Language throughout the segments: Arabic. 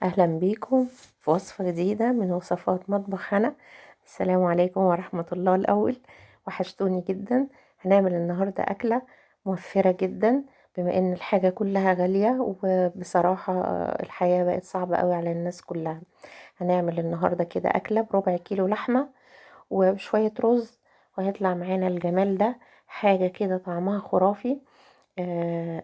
اهلا بيكم في وصفة جديدة من وصفات مطبخ هنا. السلام عليكم ورحمة الله. الاول وحشتوني جدا. هنعمل النهاردة اكلة موفرة جدا، بما ان الحاجة كلها غالية وبصراحة الحياة بقت صعبة قوي على الناس كلها. هنعمل النهاردة كده اكلة بربع كيلو لحمة وشوية رز، وهيطلع معانا الجمال ده. حاجة كده طعمها خرافي.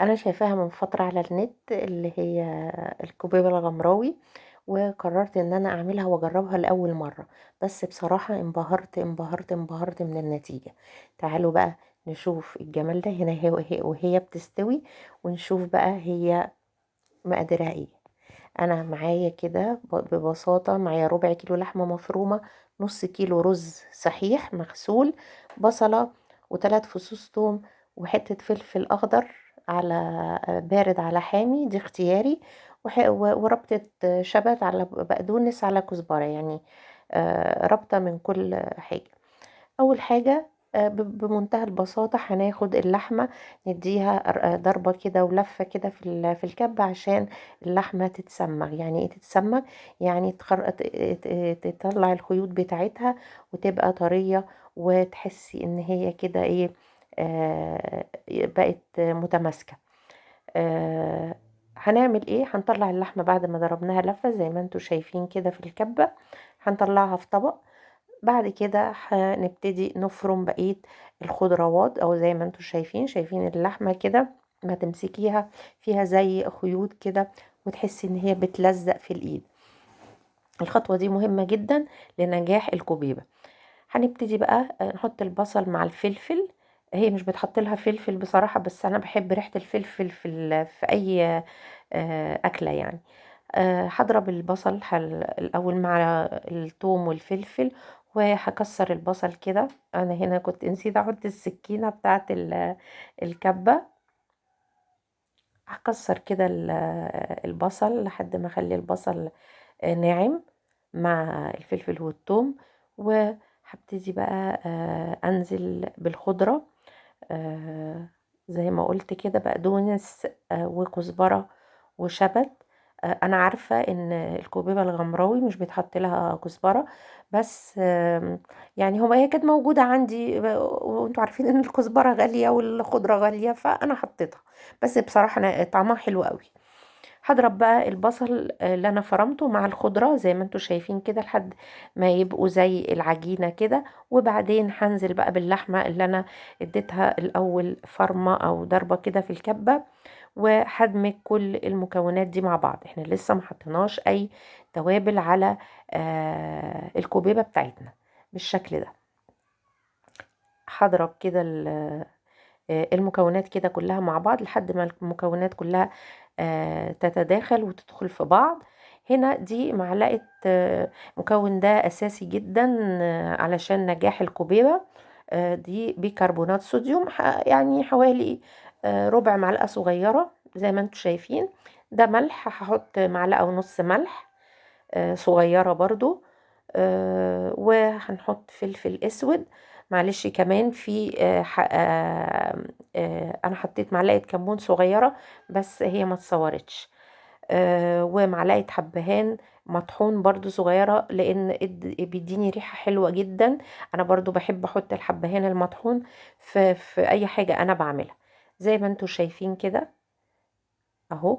انا شايفاها من فترة على النت، اللي هي الكوبيبة الغمراوي، وقررت ان انا اعملها واجربها لاول مرة. بس بصراحة انبهرت انبهرت انبهرت من النتيجة. تعالوا بقى نشوف الجمال ده هنا وهي بتستوي، ونشوف بقى هي مقاديرها ايه. انا معايا كده ببساطة معايا ربع كيلو لحمة مفرومة، نص كيلو رز صحيح مغسول، بصلة وثلاث فصوص توم، وحتة فلفل اخضر على بارد على حامي، دي اختياري، وربطة شبت على بقدونس على كزبرة، يعني ربطة من كل حاجة. اول حاجة بمنتهى البساطة هناخد اللحمة، نديها ضربة كده ولفة كده في الكبة عشان اللحمة تتسمغ. يعني ايه تتسمغ؟ يعني تطلع الخيوط بتاعتها وتبقى طرية، وتحسي ان هي كده ايه، بقت متماسكة. هنعمل ايه؟ هنطلع اللحمة بعد ما ضربناها لفة زي ما انتوا شايفين كده في الكبة، هنطلعها في طبق. بعد كده هنبتدي نفرم بقية الخضروات، او زي ما انتوا شايفين اللحمة كده، ما تمسكيها فيها زي خيوط كده وتحسي ان هي بتلزق في الايد. الخطوة دي مهمة جدا لنجاح الكوبيبة. هنبتدي بقى نحط البصل مع الفلفل. هي مش بتحط لها فلفل بصراحة، بس انا بحب ريحة الفلفل في اي اكلة يعني. هضرب البصل الاول مع الثوم والفلفل، وهكسر البصل كده. انا هنا كنت نسيت احط السكينة بتاعت الكبة. هكسر كده البصل لحد ما اخلي البصل ناعم مع الفلفل والثوم. وهبتدي بقى انزل بالخضرة، آه، زي ما قلت كده بقدونس وكزبرة وشبت. انا عارفة ان الكوبيبة الغمراوي مش بيتحط لها كزبرة، بس يعني هي كانت موجودة عندي، وانتوا عارفين ان الكزبرة غالية والخضرة غالية، فانا حطيتها. بس بصراحة أنا طعمها حلو قوي. هضرب بقى البصل اللي انا فرمته مع الخضرة زي ما انتوا شايفين كده لحد ما يبقوا زي العجينة كده. وبعدين هنزل بقى باللحمة اللي انا اديتها الاول فرمة او ضربة كده في الكبة، وهدمج كل المكونات دي مع بعض. احنا لسه ما حطيناش اي توابل على الكوبيبة بتاعتنا بالشكل ده. هضرب كده المكونات كده كلها مع بعض لحد ما المكونات كلها تتداخل وتدخل في بعض. هنا دي معلقة مكون ده أساسي جدا علشان نجاح الكوبيبة. دي بيكربونات صوديوم، يعني حوالي ربع معلقة صغيرة زي ما انتوا شايفين. ده ملح، هحط معلقة ونص ملح صغيرة برضو. وهنحط فلفل اسود. معلش كمان في انا حطيت معلقة كمون صغيرة بس هي ما اتصورتش. ومعلقة حبهان مطحون برضو صغيرة، لان بيديني ريحة حلوة جدا. انا برضو بحب احط الحبهان المطحون في اي حاجة انا بعملها. زي ما انتوا شايفين كده اهو.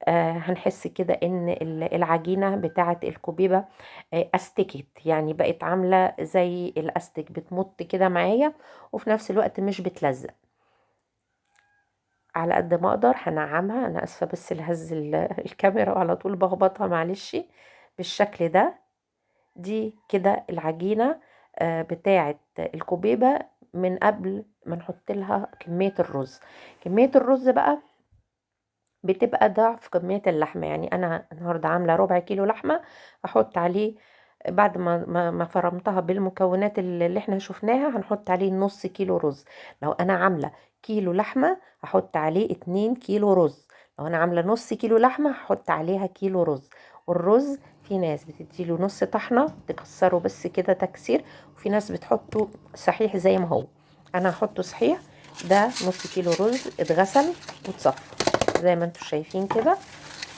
هنحس كده ان العجينة بتاعة الكوبيبة استكت، يعني بقت عاملة زي الاستك، بتمط كده معايا وفي نفس الوقت مش بتلزق. على قد ما اقدر هنعمها. انا اسفة بس الهز الكاميرا وعلى طول بخبطها، معلش. بالشكل ده، دي كده العجينة بتاعة الكوبيبة من قبل ما نحط لها كمية الرز. كمية الرز بقى بتبقى ضعف كمية اللحمة. يعني أنا النهاردة عاملة ربع كيلو لحمة، أحط عليه بعد ما فرمتها بالمكونات اللي احنا شفناها هنحط عليه نص كيلو رز. لو أنا عاملة كيلو لحمة هحط عليه 2 كيلو رز. لو أنا عاملة نص كيلو لحمة هحط عليها كيلو رز. والرز في ناس بتديله نص طحنة تكسره بس كده تكسير، وفي ناس بتحطه صحيح زي ما هو. أنا هحطه صحيح. ده نص كيلو رز اتغسل وتصفى زي ما انتوا شايفين كده.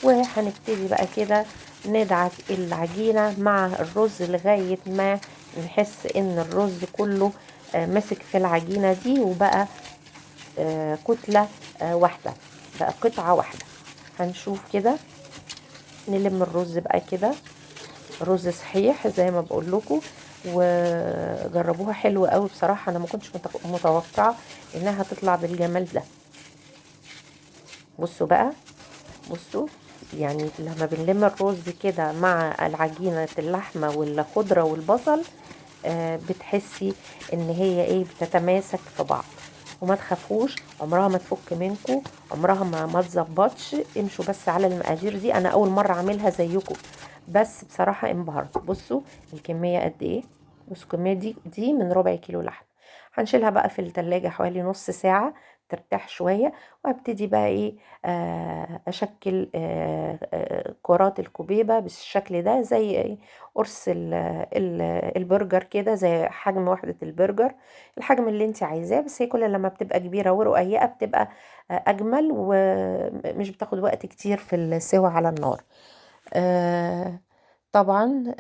وهنبتدي بقى كده ندعك العجينة مع الرز لغاية ما نحس ان الرز كله مسك في العجينة دي، وبقى كتلة واحدة، بقى قطعة واحدة. هنشوف كده، نلم الرز بقى كده، رز صحيح زي ما بقول لكم. وجربوها حلو قوي بصراحة، انا ما كنتش متوقعة انها تطلع بالجمال ده. بصوا بقى، بصوا يعني لما بنلم الرز كده مع العجينة اللحمة والخضرة والبصل بتحسي ان هي ايه، بتتماسك في بعض. وما تخافوش، عمرها ما تفك منكم، عمرها ما تظبطش. امشوا بس على المقادير دي، انا اول مرة اعملها زيكم، بس بصراحة انبهرت. بصوا الكمية قد ايه، بصوا الكمية دي من ربع كيلو لحم. هنشيلها بقى في التلاجة حوالي نص ساعة ترتاح شوية، وابتدي بقى ايه، اشكل كرات الكوبيبة بالشكل ده، زي إيه؟ قرص البرجر كده، زي حجم وحدة البرجر، الحجم اللي انت عايزاه. بس هي كل لما بتبقى كبيرة ورقيقة بتبقى اجمل، ومش بتاخد وقت كتير في السوا على النار. طبعا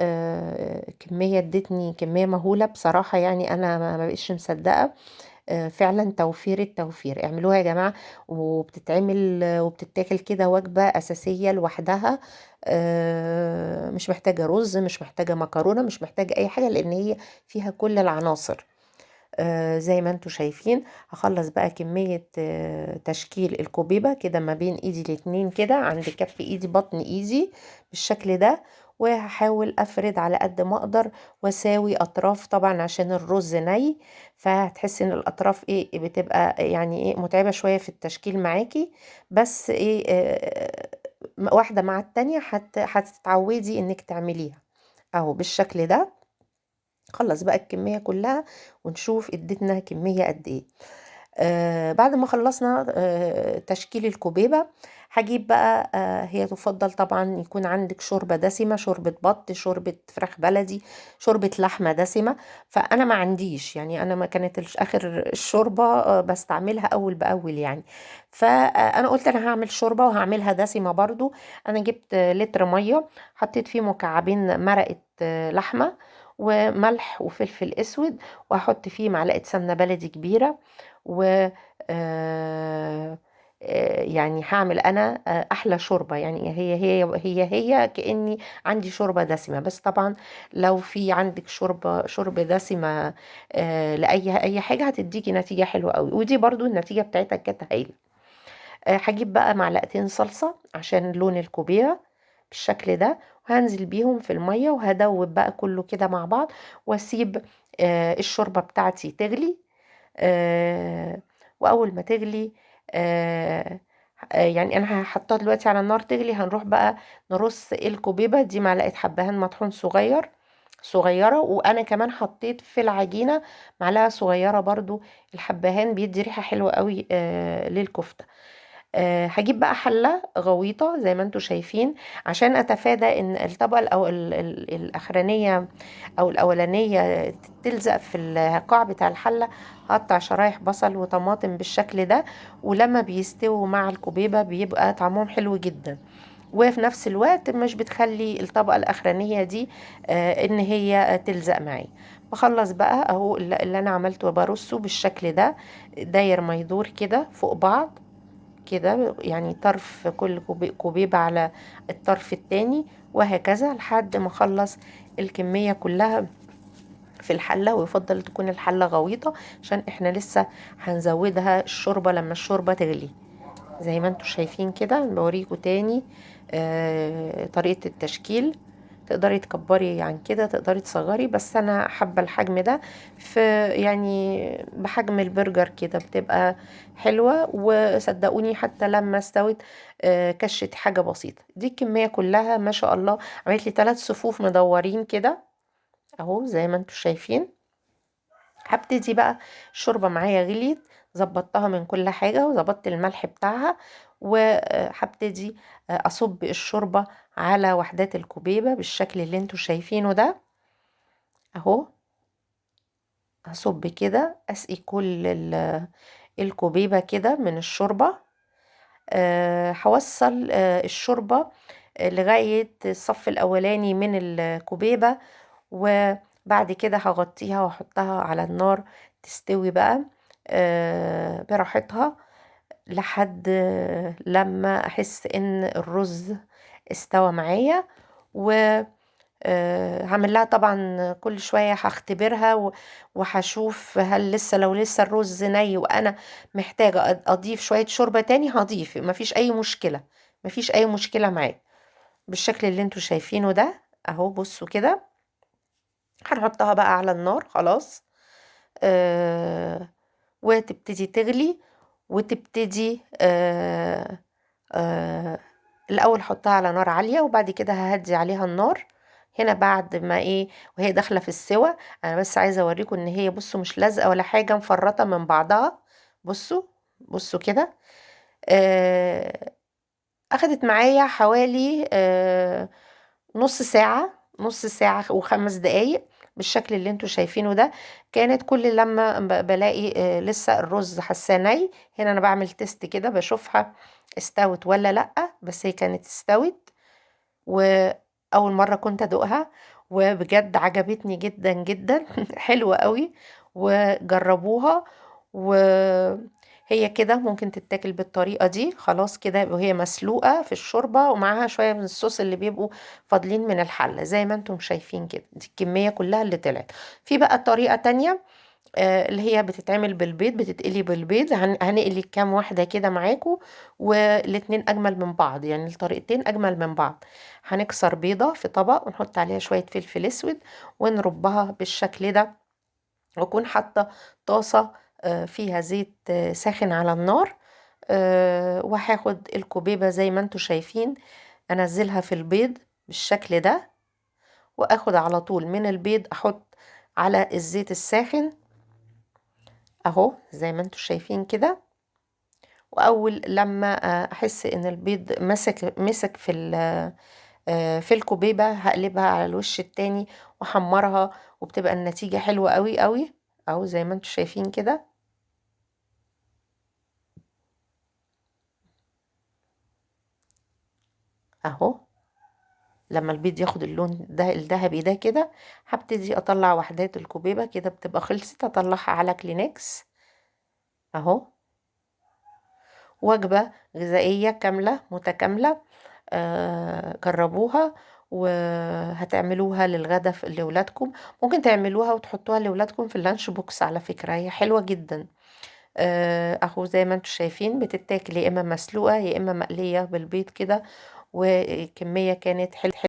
كمية ادتني كمية مهولة بصراحة، يعني انا ما بقيتش مصدقة. فعلا توفير التوفير، اعملوها يا جماعة. وبتتعمل وبتتاكل كده وجبة أساسية لوحدها. مش محتاجة رز، مش محتاجة مكرونة، مش محتاجة أي حاجة، لأن هي فيها كل العناصر. زي ما انتوا شايفين. هخلص بقى كمية تشكيل الكوبيبة كده ما بين ايدي الاتنين كده، عند كف ايدي بطن ايدي بالشكل ده. وهحاول افرد على قد ما اقدر، واساوي اطراف طبعا عشان الرز ني. فهتحسي ان الاطراف ايه بتبقى يعني ايه متعبة شوية في التشكيل معاكي. بس ايه واحدة مع التانية هتتعودي انك تعمليها اهو بالشكل ده. خلص بقى الكمية كلها ونشوف ادتنا كمية قد ايه. بعد ما خلصنا تشكيل الكوبيبة، هجيب بقى هي تفضل طبعا يكون عندك شوربة دسمة، شوربة بط، شوربة فراخ بلدي، شوربة لحمة دسمة. فأنا ما عنديش، يعني أنا ما كانت آخر الشوربة بستعملها أول بأول يعني. فأنا قلت أنا هعمل شوربة وهعملها دسمة برضو. أنا جبت لتر مية، حطيت فيه مكعبين مرقة لحمة، وملح وفلفل اسود، وهحط فيه معلقه سمنه بلدي كبيره. و يعني هعمل انا احلى شوربه، يعني هي كاني عندي شوربه دسمه. بس طبعا لو في عندك شوربه دسمه لاي حاجه هتديكي نتيجه حلوه قوي، ودي برضو النتيجه بتاعتها كانت هايله. هجيب بقى معلقتين صلصه عشان لون الكوبيبه بالشكل ده، وهنزل بيهم في المية، وهدوب بقى كله كده مع بعض، واسيب الشوربة بتاعتي تغلي. واول ما تغلي يعني انا هحطها دلوقتي على النار تغلي. هنروح بقى نرص الكوبيبة دي، معلقة حبهان مطحون صغيرة. وانا كمان حطيت في العجينة معلقة صغيرة برضو. الحبهان بيدي ريحة حلوة قوي للكفتة. هجيب بقى حلة غويطة زي ما انتوا شايفين، عشان اتفادى ان الطبقة الاخرانية او الاولانية تلزق في القاع بتاع الحلة. هقطع شرايح بصل وطماطم بالشكل ده، ولما بيستووا مع الكوبيبة بيبقى طعمهم حلو جدا. وفي نفس الوقت مش بتخلي الطبقة الاخرانية دي ان هي تلزق معي. بخلص بقى اهو اللي انا عملته برصه بالشكل ده، داير ما يدور كده فوق بعض كده، يعني طرف كل كوبيبة على الطرف التاني، وهكذا لحد ما اخلص الكمية كلها في الحلة. ويفضل تكون الحلة غويطة، عشان احنا لسه هنزودها الشوربة لما الشوربة تغلي. زي ما انتوا شايفين كده، بوريكم تاني طريقة التشكيل. تقدري تكبري عن كده، تقدري تصغري، بس انا حابة الحجم ده. في يعني بحجم البرجر كده بتبقى حلوة. وصدقوني حتى لما استوت كشت حاجة بسيطة. دي الكمية كلها ما شاء الله عملت لي 3 صفوف مدورين كده اهو زي ما انتوا شايفين. هبتدي بقى الشوربة معايا غليت، ظبطتها من كل حاجة وظبطت الملح بتاعها. وهبتدي اصب الشوربة على وحدات الكوبيبة بالشكل اللي انتوا شايفينه ده اهو. هصب كده اسقي كل الكوبيبة كده من الشوربة. هوصل الشوربة لغاية الصف الأولاني من الكوبيبة، وبعد كده هغطيها واحطها على النار تستوي بقى براحتها لحد لما احس ان الرز استوى معايا. و هعمل لها طبعا كل شوية هختبرها وهشوف هل لو لسه الرز ني وانا محتاجة اضيف شوية شوربة تاني هضيف، مفيش اي مشكلة، مفيش اي مشكلة معاه بالشكل اللي انتوا شايفينه ده اهو. بصوا كده هنحطها بقى على النار خلاص وتبتدي تغلي وتبتدي الأول حطها على نار عالية وبعد كده ههدي عليها النار هنا بعد ما ايه وهي داخلة في السوا. انا بس عايزة اوريكم ان هي بصوا مش لازقة ولا حاجة، مفرطة من بعضها. بصوا بصوا كده اخدت معايا حوالي نص ساعة، نص ساعة وخمس دقايق بالشكل اللي انتوا شايفينه ده. كانت كل لما بلاقي لسه الرز حاساه ني، هنا انا بعمل تيست كده بشوفها استوت ولا لأ، بس هي كانت استوت واول مرة كنت ادوقها وبجد عجبتني جدا جدا حلوة قوي وجربوها. وهي كده ممكن تتاكل بالطريقة دي خلاص كده وهي مسلوقة في الشوربة ومعاها شوية من الصوص اللي بيبقوا فاضلين من الحلة زي ما انتم شايفين كده. دي الكمية كلها اللي طلعت. في بقى طريقة تانية اللي هي بتتعمل بالبيض، بتتقلي بالبيض. هنقلي كام واحدة كده معاكم والاتنين أجمل من بعض، يعني الطريقتين أجمل من بعض. هنكسر بيضة في طبق ونحط عليها شوية فلفل أسود ونربها بالشكل ده، وأكون حاطة طاسة فيها زيت ساخن على النار وهاخد الكوبيبة زي ما انتوا شايفين أنزلها في البيض بالشكل ده، وأخد على طول من البيض أحط على الزيت الساخن اهو زي ما انتوا شايفين كده. واول لما احس ان البيض مسك في الكوبيبه هقلبها على الوش التاني واحمرها وبتبقى النتيجه حلوه قوي قوي اهو زي ما انتوا شايفين كده اهو. لما البيض ياخد اللون ده الذهبي ده كده هبتدي اطلع وحدات الكوبيبه كده بتبقى خلصت، اطلعها على كلينكس اهو. وجبة غذائية كاملة متكاملة جربوها وهتعملوها للغدا لولادكم. ممكن تعملوها وتحطوها لولادكم في اللانش بوكس، على فكرة هي حلوة جدا اهو زي ما انتوا شايفين بتتاكل يا اما مسلوقة يا اما مقلية بالبيض كده، وكمية كانت حلوة.